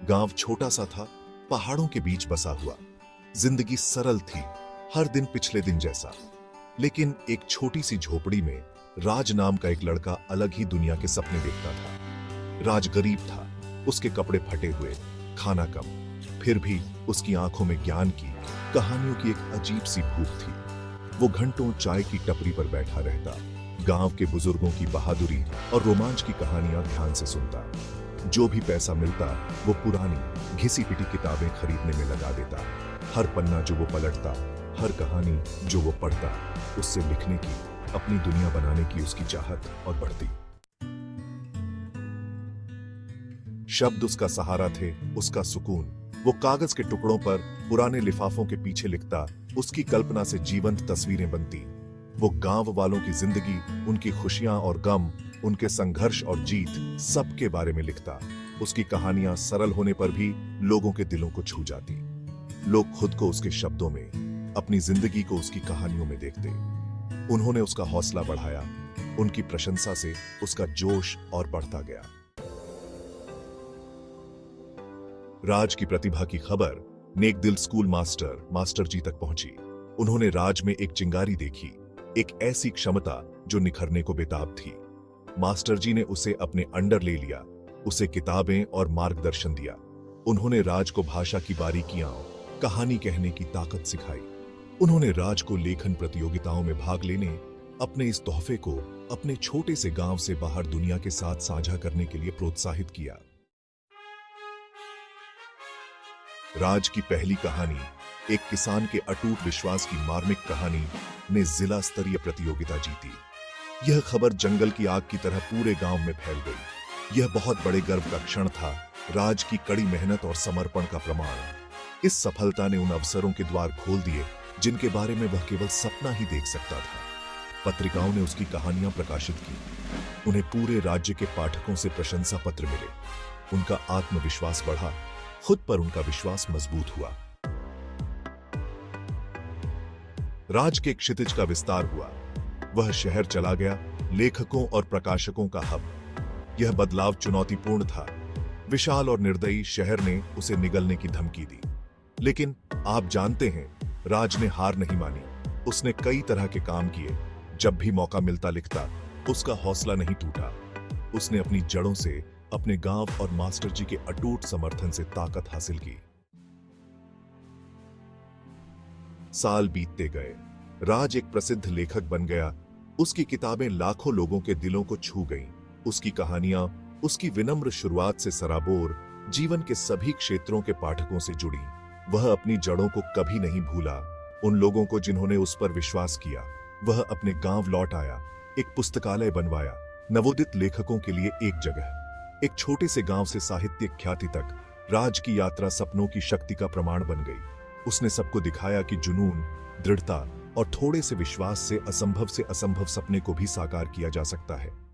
गांव छोटा सा था, पहाड़ों के बीच बसा हुआ। जिंदगी सरल थी, हर दिन पिछले दिन जैसा। लेकिन एक छोटी सी झोपड़ी में राज नाम का एक लड़का अलग ही दुनिया के सपने देखता था। राज गरीब था, उसके कपड़े फटे हुए, खाना कम, फिर भी उसकी आंखों में ज्ञान की, कहानियों की एक अजीब सी भूख थी। वो घंटों चाय की टपरी पर बैठा रहता, गांव के बुजुर्गों की बहादुरी और रोमांच की कहानियां ध्यान से सुनता। जो भी पैसा मिलता वो पुरानी घिसी पिटी किताबें खरीदने में लगा देता। हर पन्ना जो वो पलटता, हर कहानी जो वो पढ़ता, उससे लिखने की, अपनी दुनिया बनाने की उसकी चाहत और बढ़ती। शब्द उसका सहारा थे, उसका सुकून। वो कागज के टुकड़ों पर पुराने लिफाफों के पीछे लिखता, उसकी कल्पना से जीवंत तस्वीरें बनती। वो गांव वालों की जिंदगी, उनकी खुशियां और गम, उनके संघर्ष और जीत, सबके बारे में लिखता। उसकी कहानियां सरल होने पर भी लोगों के दिलों को छू जाती। लोग खुद को उसके शब्दों में, अपनी जिंदगी को उसकी कहानियों में देखते। उन्होंने उसका हौसला बढ़ाया, उनकी प्रशंसा से उसका जोश और बढ़ता गया। राज की प्रतिभा की खबर नेकदिल स्कूल मास्टर जी तक पहुंची। उन्होंने राज में एक चिंगारी देखी, एक ऐसी क्षमता जो निखरने को बेताब थी। मास्टर जी ने उसे अपने अंडर ले लिया, उसे किताबें और मार्गदर्शन दिया। उन्होंने राज को भाषा की बारीकियां, कहानी कहने की ताकत सिखाई। उन्होंने राज को लेखन प्रतियोगिताओं में भाग लेने, अपने इस तोहफे को अपने छोटे से गांव से बाहर दुनिया के साथ साझा करने के लिए प्रोत्साहित किया। राज की पहली कहानी, एक किसान के अटूट विश्वास की मार्मिक कहानी, ने जिला स्तरीय प्रतियोगिता जीती। यह खबर जंगल की आग की तरह पूरे गांव में फैल गई। यह बहुत बड़े गर्व का क्षण था, राज की कड़ी मेहनत और समर्पण का प्रमाण। इस सफलता ने उन अवसरों के द्वार खोल दिए जिनके बारे में वह केवल सपना ही देख सकता था। पत्रिकाओं ने उसकी कहानियां प्रकाशित की, उन्हें पूरे राज्य के पाठकों से प्रशंसा पत्र मिले। उनका आत्मविश्वास बढ़ा, खुद पर उनका विश्वास मजबूत हुआ। राज के क्षितिज का विस्तार हुआ। वह शहर चला गया, लेखकों और प्रकाशकों का हब। यह बदलाव चुनौतीपूर्ण था। विशाल और निर्दयी शहर ने उसे निगलने की धमकी दी। लेकिन आप जानते हैं, राज ने हार नहीं मानी। उसने कई तरह के काम किए। जब भी मौका मिलता लिखता, उसका हौसला नहीं टूटा। उसने अपनी जड़ों से, अपने गांव और मास्टर जी के अटूट समर्थन से ताकत हासिल की। साल बीतते गए, राज एक प्रसिद्ध लेखक बन गया। उसकी किताबें लाखों लोगों के दिलों को छू गईं। उसकी कहानियां, उसकी विनम्र शुरुआत से सराबोर जीवन के सभी क्षेत्रों के पाठकों से जुड़ी। वह अपनी जड़ों को कभी नहीं भूला, उन लोगों को जिन्होंने उस पर विश्वास किया। वह अपने गांव लौट आया, एक पुस्तकालय बनवाया, नवोदित लेखकों के लिए एक जगह। एक छोटे से गांव से साहित्यिक ख्याति तक राज की यात्रा सपनों की शक्ति का प्रमाण बन गई। उसने सबको दिखाया कि जुनून, दृढ़ता और थोड़े से विश्वास से असंभव सपने को भी साकार किया जा सकता है।